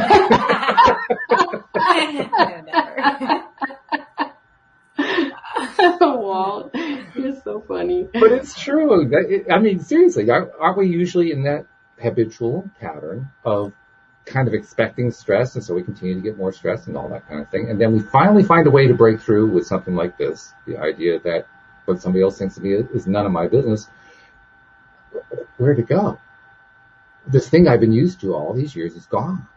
never. Walt, you're so funny. But it's true. I mean, seriously, aren't we usually in that habitual pattern of kind of expecting stress, and so we continue to get more stress and all that kind of thing, and then we finally find a way to break through with something like this, the idea that what somebody else thinks of me is none of my business. where'd it go? This thing I've been used to all these years is gone.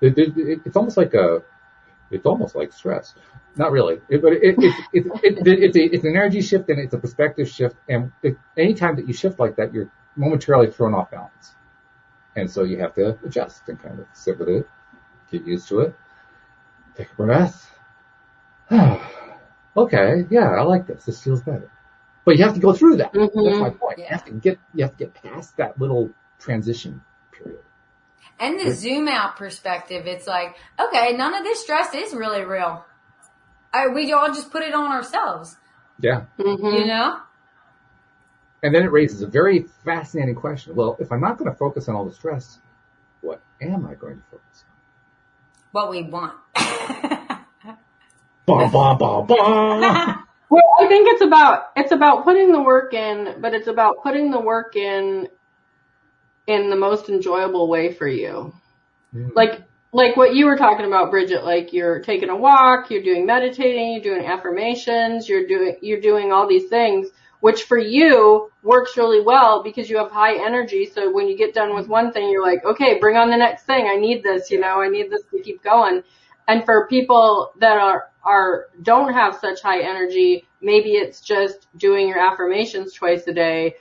It's almost like stress. Not really, but it's an energy shift and it's a perspective shift. And anytime that you shift like that, you're momentarily thrown off balance. And so you have to adjust and kind of sit with it, get used to it, take a breath. Okay, yeah, I like this. This feels better. But you have to go through that. Mm-hmm. That's my point. Yeah. You have to get past that little transition period. And the zoom out perspective, it's like, okay, none of this stress is really real. We all just put it on ourselves. Yeah. Mm-hmm. You know? And then it raises a very fascinating question. Well, if I'm not going to focus on all the stress, what am I going to focus on? What we want. Bah, bah, bah, bah. Well, I think it's about putting the work in, but it's about putting the work in the most enjoyable way for you. Mm. Like what you were talking about, Bridget, like you're taking a walk, you're doing meditating, you're doing affirmations, you're doing all these things, which for you works really well because you have high energy. So when you get done with one thing, you're like, okay, bring on the next thing. I need this, I need this to keep going. And for people that don't have such high energy, maybe it's just doing your affirmations twice a day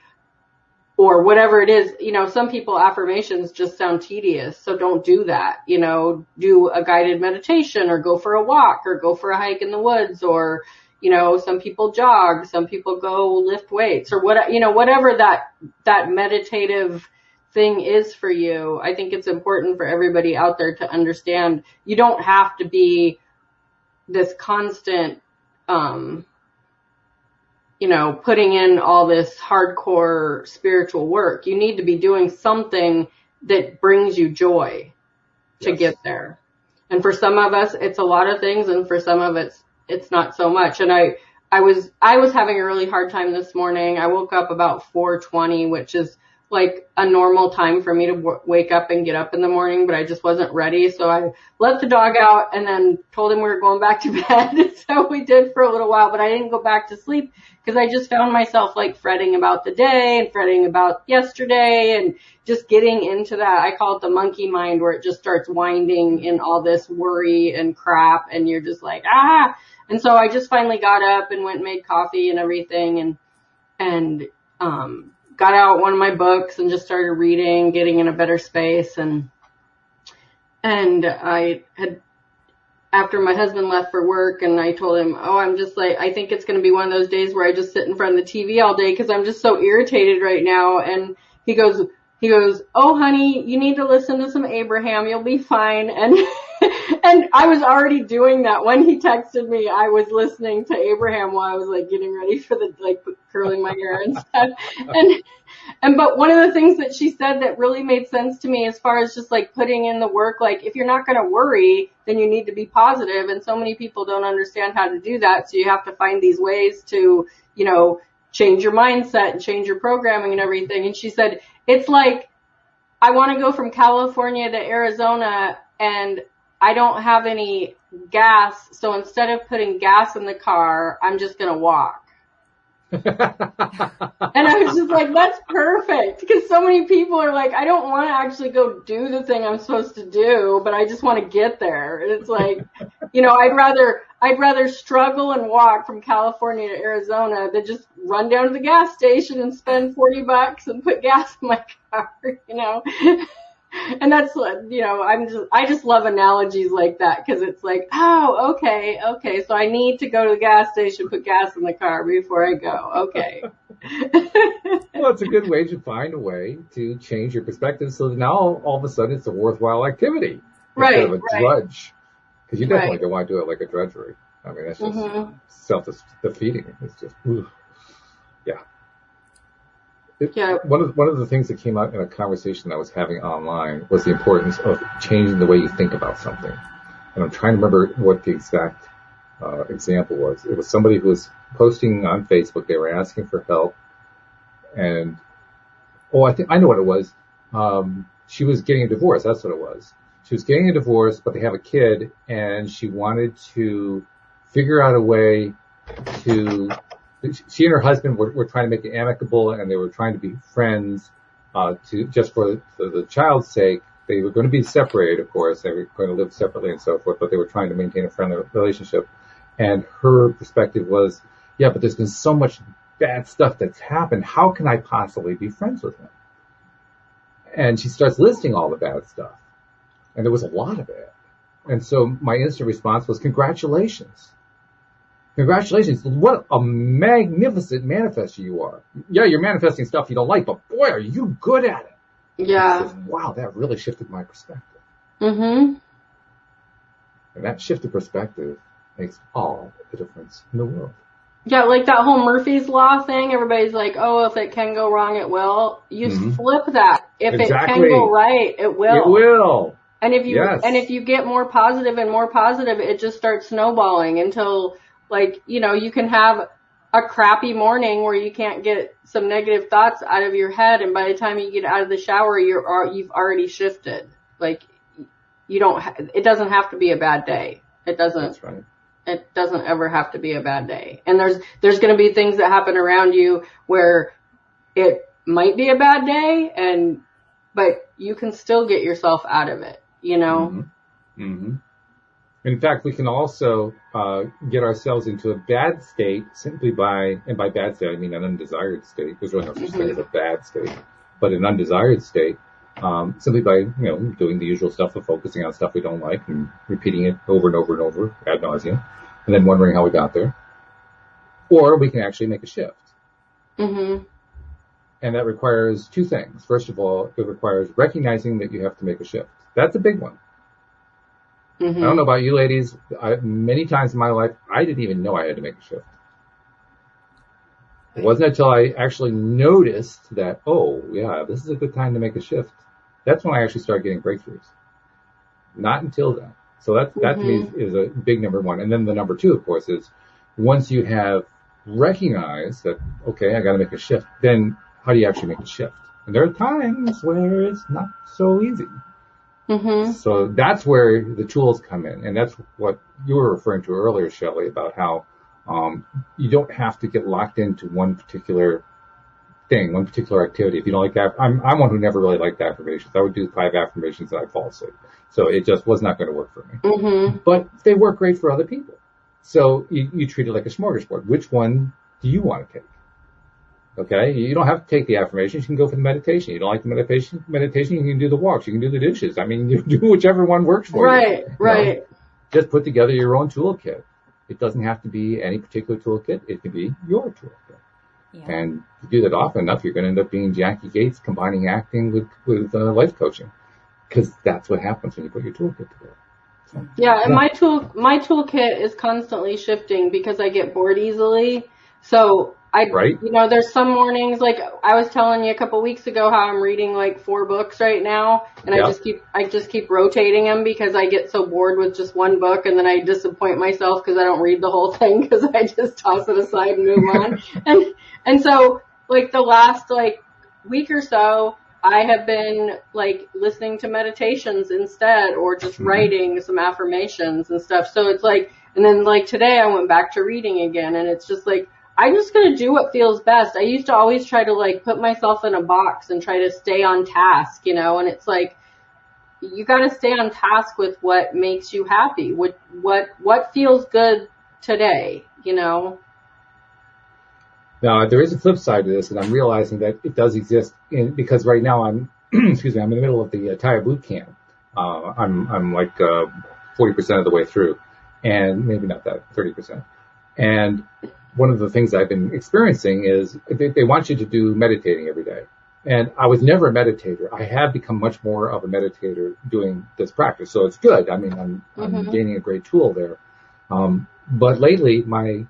or whatever it is. Some people affirmations just sound tedious. So don't do that. Do a guided meditation or go for a walk or go for a hike in the woods or, some people jog, some people go lift weights or whatever that meditative thing is for you. I think it's important for everybody out there to understand you don't have to be this constant, putting in all this hardcore spiritual work. You need to be doing something that brings you joy to get there. And for some of us, it's a lot of things. And for some of it's not so much. And I was having a really hard time this morning. I woke up about 4:20, which is like a normal time for me to wake up and get up in the morning, but I just wasn't ready. So I let the dog out and then told him we were going back to bed. So we did for a little while, but I didn't go back to sleep because I just found myself like fretting about the day and fretting about yesterday and just getting into that. I call it the monkey mind where it just starts winding in all this worry and crap and you're just like, ah. And so I just finally got up and went and made coffee and everything and got out one of my books and just started reading, getting in a better space. And I had, after my husband left for work and I told him, I'm just like, I think it's going to be one of those days where I just sit in front of the TV all day because I'm just so irritated right now. And he goes, oh, honey, you need to listen to some Abraham. You'll be fine. And I was already doing that. When he texted me, I was listening to Abraham while I was like getting ready for curling my hair and stuff. But one of the things that she said that really made sense to me as far as just like putting in the work, like if you're not going to worry, then you need to be positive. And so many people don't understand how to do that. So you have to find these ways to, change your mindset and change your programming and everything. And she said, it's like, I want to go from California to Arizona and I don't have any gas, so instead of putting gas in the car, I'm just going to walk. And I was just like, that's perfect. Because so many people are like, I don't want to actually go do the thing I'm supposed to do, but I just want to get there. And it's like, I'd rather struggle and walk from California to Arizona than just run down to the gas station and spend $40 and put gas in my car, And that's, I just love analogies like that because it's like, oh, okay. So I need to go to the gas station, put gas in the car before I go. Okay. Well, it's a good way to find a way to change your perspective so that now all of a sudden it's a worthwhile activity instead of a drudge. Because you definitely don't want to do it like a drudgery. I mean, that's just self-defeating. It's just, yeah. One of the things that came out in a conversation I was having online was the importance of changing the way you think about something. And I'm trying to remember what the exact example was. It was somebody who was posting on Facebook. They were asking for help. And, I think I know what it was. She was getting a divorce. That's what it was. She was getting a divorce, but they have a kid, and she wanted to figure out a way to she and her husband were trying to make it amicable, and they were trying to be friends, just for the child's sake. They were going to be separated, of course. They were going to live separately and so forth, but they were trying to maintain a friendly relationship. And her perspective was, yeah, but there's been so much bad stuff that's happened. How can I possibly be friends with him? And she starts listing all the bad stuff. And there was a lot of it. And so my instant response was, congratulations. Congratulations. What a magnificent manifester you are. Yeah, you're manifesting stuff you don't like, but boy, are you good at it. Yeah. Says, wow, that really shifted my perspective. Mm-hmm. And that shift of perspective makes all the difference in the world. Yeah, like that whole Murphy's Law thing. Everybody's like, oh, if it can go wrong, it will. You flip that. If it can go right, it will. It will. And if you get more positive and more positive, it just starts snowballing until, like, you know, you can have a crappy morning where you can't get some negative thoughts out of your head, and by the time you get out of the shower, you've already shifted. Like, it doesn't have to be a bad day. It doesn't. That's right. It doesn't ever have to be a bad day. And there's going to be things that happen around you where it might be a bad day, but you can still get yourself out of it, you know? Mm-hmm. Mm-hmm. In fact, we can also get ourselves into a bad state simply and by bad state I mean an undesired state. There's really no such thing as a bad state, but an undesired state, simply by, you know, doing the usual stuff of focusing on stuff we don't like and repeating it over and over and over ad nauseum, and then wondering how we got there. Or we can actually make a shift. Mm-hmm. And that requires two things. First of all, it requires recognizing that you have to make a shift. That's a big one. Mm-hmm. I don't know about you ladies. Many times in my life, I didn't even know I had to make a shift. It wasn't until I actually noticed that, oh, yeah, this is a good time to make a shift. That's when I actually started getting breakthroughs. Not until then. So that to me is a big number one. And then the number two, of course, is once you have recognized that, okay, I got to make a shift, then how do you actually make a shift? And there are times where it's not so easy. Mm-hmm. So that's where the tools come in. And that's what you were referring to earlier, Shelley, about how you don't have to get locked into one particular thing, one particular activity. If you don't like that, I'm one who never really liked affirmations. I would do 5 affirmations and I'd fall asleep. So it just was not going to work for me. Mm-hmm. But they work great for other people. So you treat it like a smorgasbord. Which one do you want to take? Okay, you don't have to take the affirmations. You can go for the meditation. You don't like the meditation, you can do the walks. You can do the dishes. I mean, you do whichever one works for you. Right. Just put together your own toolkit. It doesn't have to be any particular toolkit. It can be your toolkit. Yeah. And if you do that often enough, you're going to end up being Jackie Gates combining acting with life coaching, because that's what happens when you put your toolkit together. So, yeah, and my toolkit is constantly shifting because I get bored easily. So you know, there's some mornings, like I was telling you a couple weeks ago how I'm reading like 4 books right now, and I just keep rotating them because I get so bored with just one book, and then I disappoint myself because I don't read the whole thing because I just toss it aside and move on. And so like the last like week or so, I have been like listening to meditations instead, or just writing some affirmations and stuff. So it's like, and then like today I went back to reading again, and it's just like, I'm just going to do what feels best. I used to always try to like put myself in a box and try to stay on task, you know, and it's like, you got to stay on task with what makes you happy, what feels good today, you know? Now, there is a flip side to this, and I'm realizing that it does exist because right now I'm, I'm in the middle of the Tire boot camp. I'm like 40% of the way through, and maybe not that, 30%. And one of the things I've been experiencing is they want you to do meditating every day. And I was never a meditator. I have become much more of a meditator doing this practice. So it's good. I mean, I'm gaining a great tool there. But lately my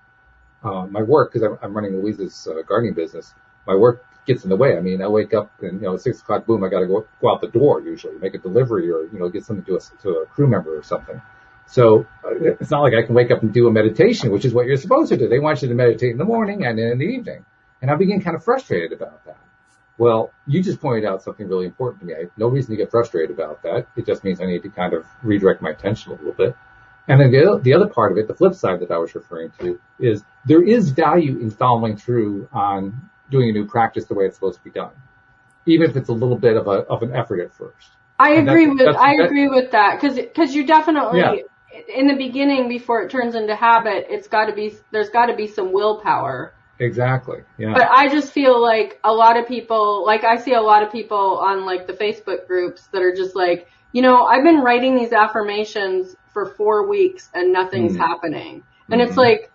work, because I'm running Louise's gardening business, my work gets in the way. I mean, I wake up and, you know, at 6 o'clock, boom, I got to go out the door usually, make a delivery or, you know, get something to a crew member or something. So it's not like I can wake up and do a meditation, which is what you're supposed to do. They want you to meditate in the morning and in the evening. And I begin kind of frustrated about that. Well, you just pointed out something really important to me. I have no reason to get frustrated about that. It just means I need to kind of redirect my attention a little bit. And then the other part of it, the flip side that I was referring to, is there is value in following through on doing a new practice the way it's supposed to be done, even if it's a little bit of an effort at first. I agree with that, because you definitely, in the beginning, before it turns into habit, there's got to be some willpower. Exactly. Yeah. But I just feel like a lot of people, like I see a lot of people on like the Facebook groups that are just like, I've been writing these affirmations for 4 weeks and nothing's happening. And it's like,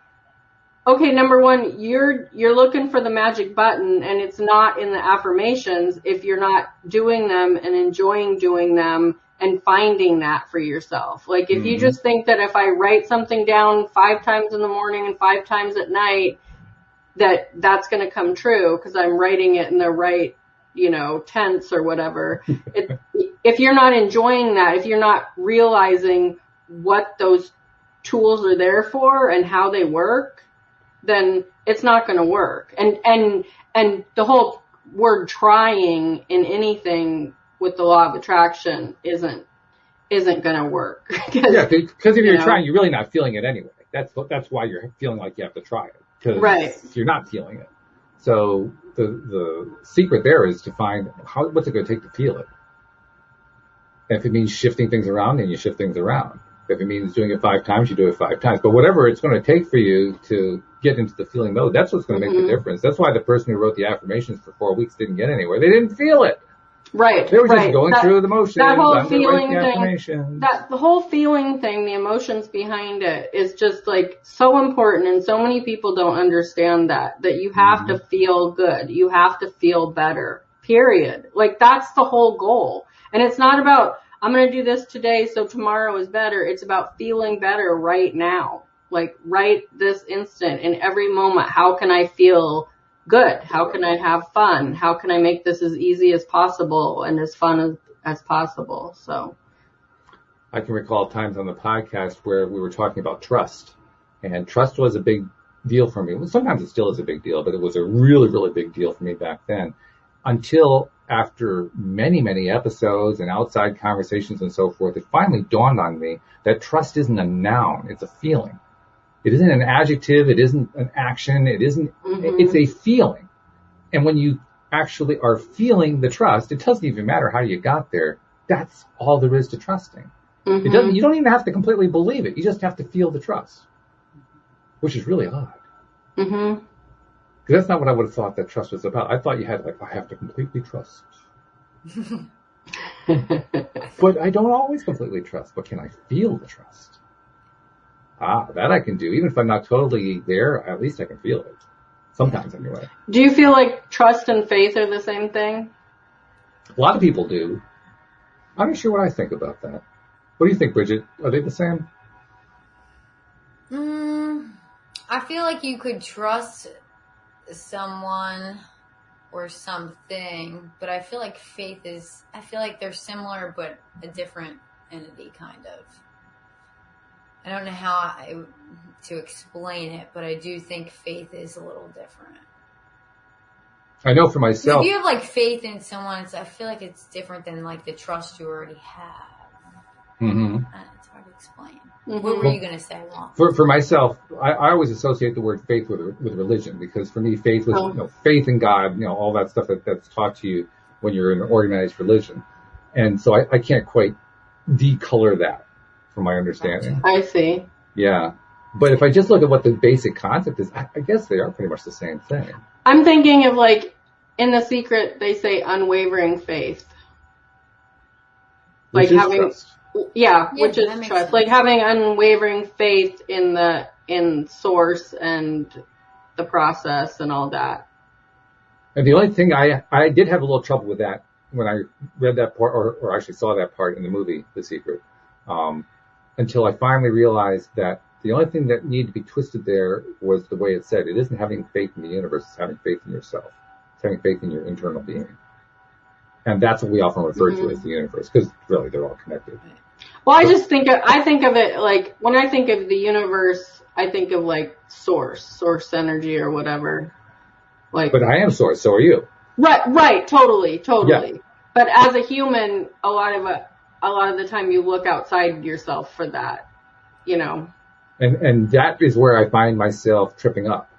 okay, number one, you're looking for the magic button, and it's not in the affirmations if you're not doing them and enjoying doing them and finding that for yourself. Like if you just think that if I write something down 5 times in the morning and 5 times at night, that's going to come true because I'm writing it in the right, tense or whatever. If you're not enjoying that, if you're not realizing what those tools are there for and how they work, then it's not going to work. And the whole word trying in anything with the law of attraction isn't going to work. Because if you're trying, you're really not feeling it anyway. That's why you're feeling like you have to try it. Because you're not feeling it. So the secret there is to find what's it going to take to feel it. And if it means shifting things around, then you shift things around. If it means doing it 5 times, you do it 5 times. But whatever it's going to take for you to get into the feeling mode, that's what's going to make the difference. That's why the person who wrote the affirmations for 4 weeks didn't get anywhere. They didn't feel it. Right. They were just going through the motions. That whole feeling thing, the whole feeling thing, the emotions behind it is just like so important, and so many people don't understand that you have to feel good. You have to feel better, period. Like that's the whole goal. And it's not about, I'm going to do this today so tomorrow is better. It's about feeling better right now. Like right this instant, in every moment, how can I feel good? How can I have fun? How can I make this as easy as possible and as fun as possible? So I can recall times on the podcast where we were talking about trust, and trust was a big deal for me. Well, sometimes it still is a big deal, but it was a really, really big deal for me back then, until after many, many episodes and outside conversations and so forth, it finally dawned on me that trust isn't a noun. It's a feeling. It isn't an adjective. It isn't an action. It isn't, it's a feeling. And when you actually are feeling the trust, it doesn't even matter how you got there. That's all there is to trusting. You don't even have to completely believe it. You just have to feel the trust, which is really odd. Because that's not what I would have thought that trust was about. I thought you had I have to completely trust. But I don't always completely trust. But can I feel the trust? That I can do. Even if I'm not totally there, at least I can feel it. Sometimes, anyway. Do you feel like trust and faith are the same thing? A lot of people do. I'm not sure what I think about that. What do you think, Bridget? Are they the same? I feel like you could trust someone or something, but I feel like I feel like they're similar, but a different entity, kind of. I don't know how to explain it, but I do think faith is a little different. I know for myself. If you have like faith in someone, I feel like it's different than like the trust you already have. It's hard to explain. What were you going to say, Walt? For myself, I always associate the word faith with religion, because for me, faith was faith in God, all that stuff that's taught to you when you're in an organized religion, and so I can't quite decolor that from my understanding. I see. Yeah. But if I just look at what the basic concept is, I guess they are pretty much the same thing. I'm thinking of like, in The Secret, they say unwavering faith. Which is trust. Which is trust. Sense. Like having unwavering faith in source and the process and all that. And the only thing I did have a little trouble with that when I read that part, or actually saw that part in the movie, The Secret. Until I finally realized that the only thing that needed to be twisted there was the way it said. It isn't having faith in the universe, it's having faith in yourself. It's having faith in your internal being. And that's what we often refer to as the universe, because really they're all connected. Well, I think of it like, when I think of the universe, I think of like source energy or whatever. Like, but I am source, so are you. Right, totally. Yeah. But as a human, a lot of the time you look outside yourself for that. you know. And that is where I find myself tripping up.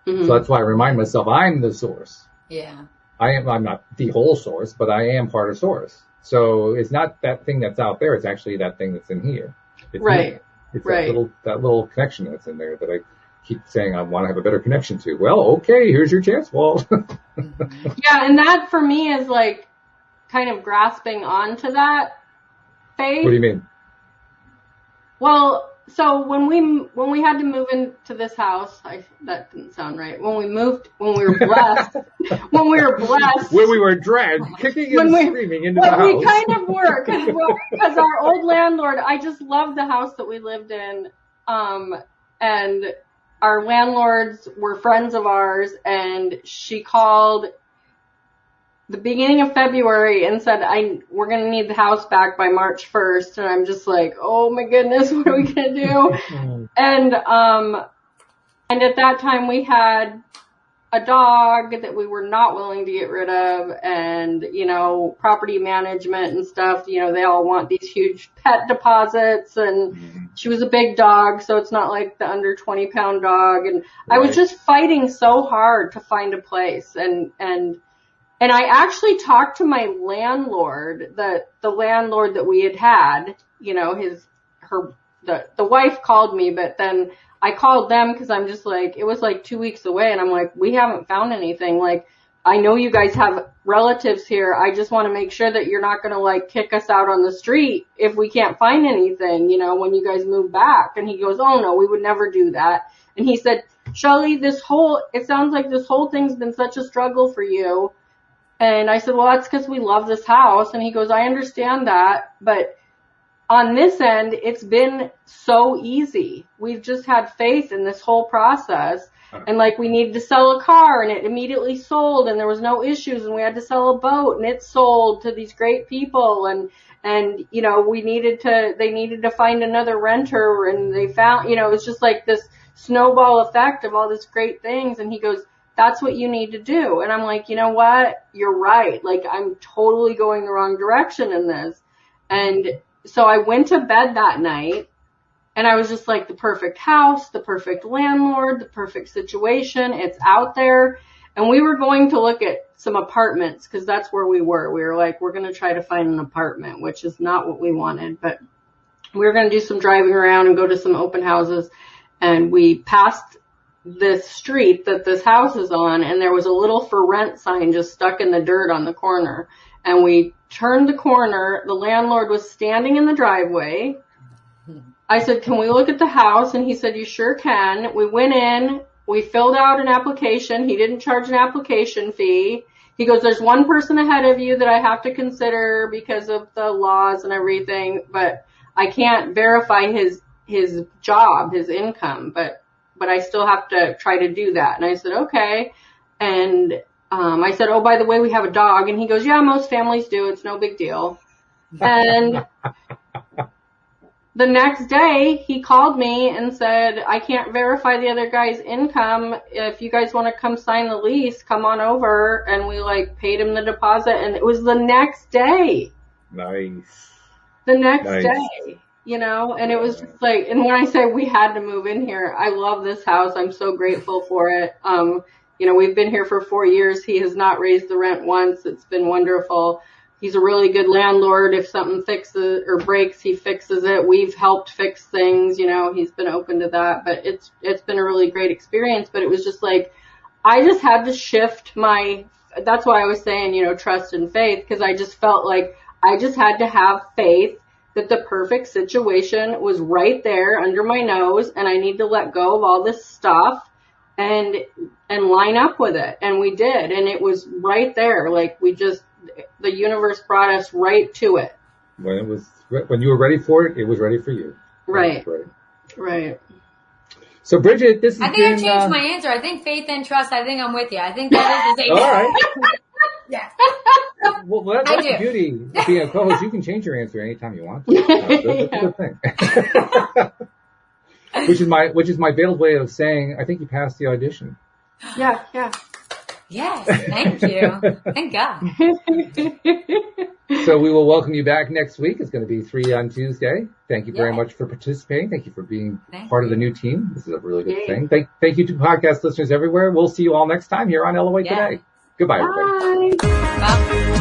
Mm-hmm. So that's why I remind myself I'm the source. Yeah. I'm not the whole source, but I am part of source. So it's not that thing that's out there. It's actually that thing that's in here. It's right. Me. It's right. that little connection that's in there that I keep saying I want to have a better connection to. Well, okay, here's your chance, Walt. Yeah, and that for me is like kind of grasping onto that faith. What do you mean? Well, so when we had to move into this house, that didn't sound right. When we were blessed, when we were dragged, kicking and screaming into the house. We kind of were, because our old landlord, I just loved the house that we lived in, and our landlords were friends of ours, and she called the beginning of February and said, we're going to need the house back by March 1st. And I'm just like, oh my goodness, what are we going to do? And at that time we had a dog that we were not willing to get rid of, and, you know, property management and stuff, you know, they all want these huge pet deposits, and she was a big dog, so it's not like the under 20-pound dog. And right. I was just fighting so hard to find a place, and I actually talked to my landlord, the landlord that we had, you know, the wife called me, but then I called them because I'm just like, it was like 2 weeks away, and I'm like, we haven't found anything. Like, I know you guys have relatives here. I just want to make sure that you're not going to like kick us out on the street if we can't find anything, you know, when you guys move back. And he goes, oh no, we would never do that. And he said, Shelley, it sounds like this whole thing's been such a struggle for you. And I said, well, that's because we love this house. And he goes, I understand that, but on this end, it's been so easy. We've just had faith in this whole process. And like, we needed to sell a car, and it immediately sold, and there was no issues, and we had to sell a boat, and it sold to these great people. And, you know, they needed to find another renter, and they found, you know, it was just like this snowball effect of all these great things. And he goes, that's what you need to do. And I'm like, you know what? You're right. Like, I'm totally going the wrong direction in this. And so I went to bed that night, and I was just like, the perfect house, the perfect landlord, the perfect situation. It's out there. And we were going to look at some apartments, because that's where we were. We were like, we're going to try to find an apartment, which is not what we wanted. But we were going to do some driving around and go to some open houses. And we passed this street that this house is on, and there was a little for rent sign just stuck in the dirt on the corner. And we turned the corner. The landlord was standing in the driveway. I said, can we look at the house? And he said, you sure can. We went in. We filled out an application. He didn't charge an application fee. He goes, there's one person ahead of you that I have to consider because of the laws and everything, but I can't verify his job, his income, but I still have to try to do that. And I said, okay. And I said, oh, by the way, we have a dog. And he goes, yeah, most families do. It's no big deal. And the next day he called me and said, I can't verify the other guy's income. If you guys want to come sign the lease, come on over. And we like paid him the deposit, and it was the next day. Nice. The next day, you know, and it was just like, and when I say we had to move in here, I love this house. I'm so grateful for it. You know, we've been here for 4 years. He has not raised the rent once. It's been wonderful. He's a really good landlord. If something fixes or breaks, he fixes it. We've helped fix things, you know, he's been open to that, but it's been a really great experience. But it was just like, I just had to shift that's why I was saying, you know, trust and faith, because I just felt like I just had to have faith that the perfect situation was right there under my nose, and I need to let go of all this stuff and line up with it. And we did. And it was right there. Like, the universe brought us right to it. When you were ready for it, it was ready for you. Right. Right. So Bridget, I think I changed my answer. I think faith and trust. I think I'm with you. I think that is the same. All right. Yeah. Well, that's the beauty of being a co-host. You can change your answer anytime you want to. That's a good thing. Which is my veiled way of saying, I think you passed the audition. Yeah. Yes, thank you. Thank God. So we will welcome you back next week. It's going to be 3 on Tuesday. Thank you very much for participating. Thank you for being part of the new team. This is a really good thing. Thank you to podcast listeners everywhere. We'll see you all next time here on LOA Today. Goodbye, everybody. Bye. Bye.